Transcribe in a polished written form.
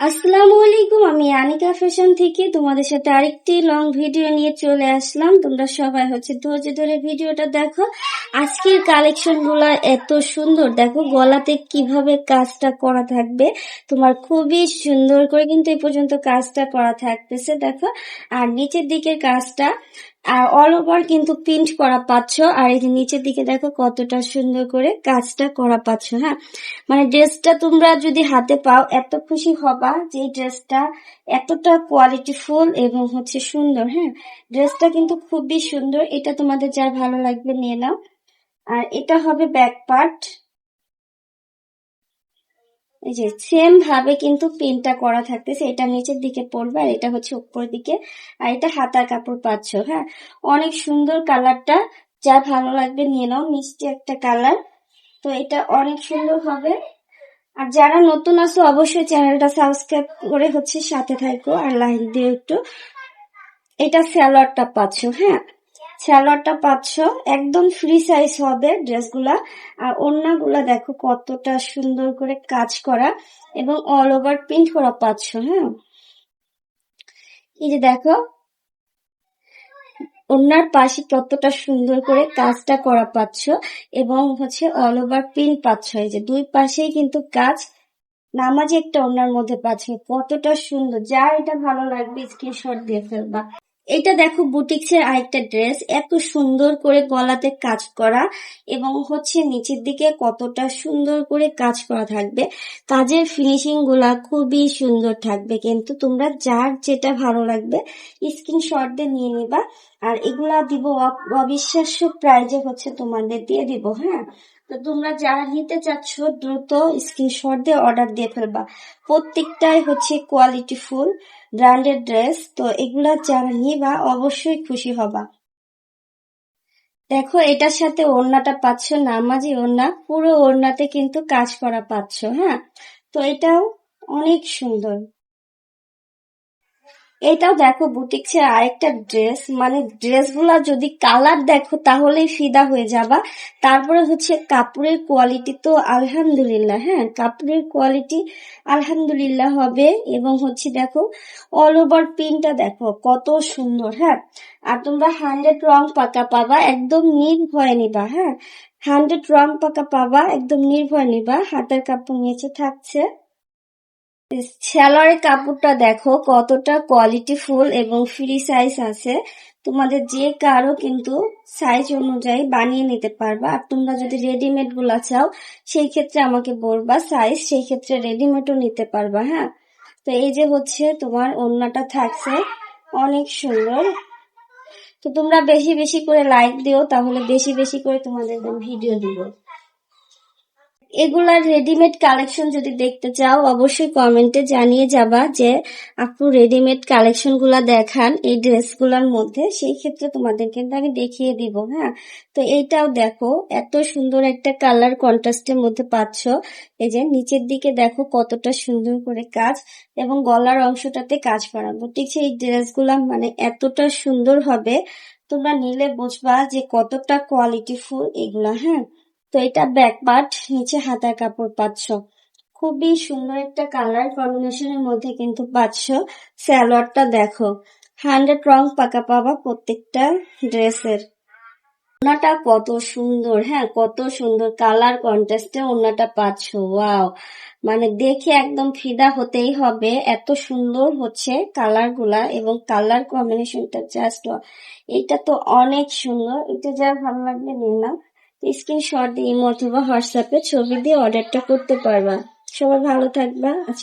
আসসালামু আলাইকুম। আমি আনিকা ফ্যাশন থেকে তোমাদের সাথে আরেকটি লং ভিডিও নিয়ে চলে আসলাম। তোমরা সবাই ধৈর্য ধরে ভিডিওটা দেখো। আজকের কালেকশন গুলা এত সুন্দর, দেখো গলাতে কিভাবে কাজটা করা থাকবে। তোমার খুবই সুন্দর করে কিন্তু এই পর্যন্ত কাজটা করা থাকতেছে, দেখো। আর নিচের দিকের কাজটা আর অল ওভার কিন্তু প্রিন্ট করা পাচ্ছ। আর এই যে নিচের দিকে দেখো কতটা সুন্দর করে কাজটা করা পাচ্ছ। হ্যাঁ, মানে ড্রেসটা তোমরা যদি হাতে পাও এত খুশি হবা যে এই ড্রেসটা এতটা কোয়ালিটিফুল এবং সুন্দর। হ্যাঁ, ড্রেসটা কিন্তু খুবই সুন্দর। এটা তোমাদের যার ভালো লাগবে নিয়ে নাও। আর এটা হবে ব্যাক পার্ট। এই যে সেম ভাবে কিন্তু প্রিন্টটা করা থাকতেছে। এটা নিচের দিকে পড়বে আর এটা উপর দিকে। আর এটা হাতার কাপড় পাচ্ছ। হ্যাঁ, অনেক সুন্দর কালারটা, যা ভালো লাগবে নিয়ে নাও। মিষ্টি একটা কালার, তো এটা অনেক সুন্দর হবে। আর যারা নতুন আছো অবশ্যই চ্যানেলটা সাবস্ক্রাইব করে সাথে থাকো আর লাইক দিও একটু। এটা সালোয়ারটা পাচ্ছ। হ্যাঁ, সালোয়ারটা পাচ্ছ একদম ফ্রি সাইজ হবে ড্রেসগুলা। আর ওড়নাগুলা দেখো কতটা সুন্দর করে কাজ করা এবং অল ওভার প্রিন্ট করা পাচ্ছ। হ্যাঁ, এই যে দেখো ওড়নার পাশে কতটা সুন্দর করে কাজটা করা পাচ্ছ এবং অল ওভার প্রিন্ট পাচ্ছ। এই যে দুই পাশেই কিন্তু কাজ, নামাজি একটা ওড়নার মধ্যে পাচ্ছ। কতটা সুন্দর, যার এটা ভালো লাগবে স্ক্রিনশট দিয়ে ফেলবা। এটা দেখো বুটিক্সের আরেকটা ড্রেস, এত সুন্দর করে গলাতে কাজ করা এবং নিচের দিকে কতটা সুন্দর করে কাজ করা থাকবে। কাজের ফিনিশিং গুলা খুবই সুন্দর থাকবে, কিন্তু তোমরা যার যেটা ভালো লাগবে স্ক্রিনশট দিয়ে নিয়ে নিবা। আর এগুলা দিব অবিশ্বাস্য প্রাইজে তোমাদের দিয়ে দিব। হ্যাঁ, তো তোমরা যারা নিতে চাচ্ছ দ্রুত স্ক্রিনশট দিয়ে অর্ডার দিয়ে ফেলবা। প্রত্যেকটাই কোয়ালিটি ফুল ব্র্যান্ডেড ড্রেস, তো এগুলা যারা নিবা অবশ্যই খুশি হবা। দেখো এটার সাথে ওড়নাটা পাচ্ছ, নামাজি ওড়না, পুরো ওড়নাতে কিন্তু কাজ করা পাচ্ছ। হ্যাঁ, তো এটাও অনেক সুন্দর। এটাও দেখো বুটিক্সের আরেকটা ড্রেস, মানে ড্রেসগুলা যদি কালার দেখো তাহলেই ফিদা হয়ে যাবা। তারপরে কাপড়ের কোয়ালিটি তো আলহামদুলিল্লাহ। হ্যাঁ, কাপড়ের কোয়ালিটি আলহামদুলিল্লাহ হবে এবং দেখো অল ওভার প্রিন্টটা দেখো কত সুন্দর। হ্যাঁ, আর তোমরা 100 রং পাকা পাবা, একদম নির্ভয়ে নিবা। হ্যাঁ, 100 রং পাকা পাবা, একদম নির্ভয় নিবা। হাতের কাপড় নিচে থাকছে। সালোয়ারের কাপড়টা দেখো কতটা কোয়ালিটি ফুল এবং ফ্রি সাইজ আছে। তোমাদের যে কারো কিন্তু সাইজ অনুযায়ী বানিয়ে নিতে পারবা। আর তোমরা যদি রেডিমেড গুলা চাও সেই ক্ষেত্রে আমাকে বলবা সাইজ, সেই ক্ষেত্রে রেডিমেডও নিতে পারবা। হ্যাঁ, তো এই যে তোমার ওড়নাটা থাকছে অনেক সুন্দর। তো তোমরা বেশি বেশি করে লাইক দিও, তাহলে বেশি বেশি করে তোমাদের ভিডিও দিব। এগুলার রেডিমেড কালেকশন যদি দেখতে চাও অবশ্যই কমেন্টে জানিয়ে যাবা যে আপু রেডিমেড কালেকশন গুলা দেখান এই ড্রেস গুলার মধ্যে, সেই ক্ষেত্রে তোমাদের কিন্তু আমি দেখিয়ে দিব। হ্যাঁ, তো এইটাও দেখো এত সুন্দর একটা কালার কন্ট্রাস্টের মধ্যে পাচ্ছ। এই যে নিচের দিকে দেখো কতটা সুন্দর করে কাজ এবং গলার অংশটাতে কাজ করা। ঠিক এই ড্রেস গুলা মানে এতটা সুন্দর হবে, তোমরা নিলে বুঝবা যে কতটা কোয়ালিটি ফুল এগুলা। হ্যাঁ, তো এটা ব্যাক পার্ট, নিচে হাতার কাপড় পাচ্ছ। খুবই সুন্দর একটা কালার কম্বিনেশনের মধ্যে কিন্তু পাচ্ছ। সালোয়ারটা দেখো 100 রং পাকা পাবা প্রত্যেকটা ড্রেসের। ওড়নাটা কত সুন্দর, হ্যাঁ কত সুন্দর কালার কন্ট্রাস্টে ওড়নাটা পাচ্ছ। ওয়াও, মানে দেখে একদম ফিদা হতেই হবে, এত সুন্দর কালার গুলা এবং কালার কম্বিনেশনটা জাস্ট। এটা তো অনেক সুন্দর, এটা যা ভালো লাগবে নিলাম। স্ক্রিনশট দিয়ে ইমো অথবা হোয়াটসঅ্যাপে ছবি দিয়ে অর্ডারটা করতে পারবা। সবাই ভালো থাকবা। আজকে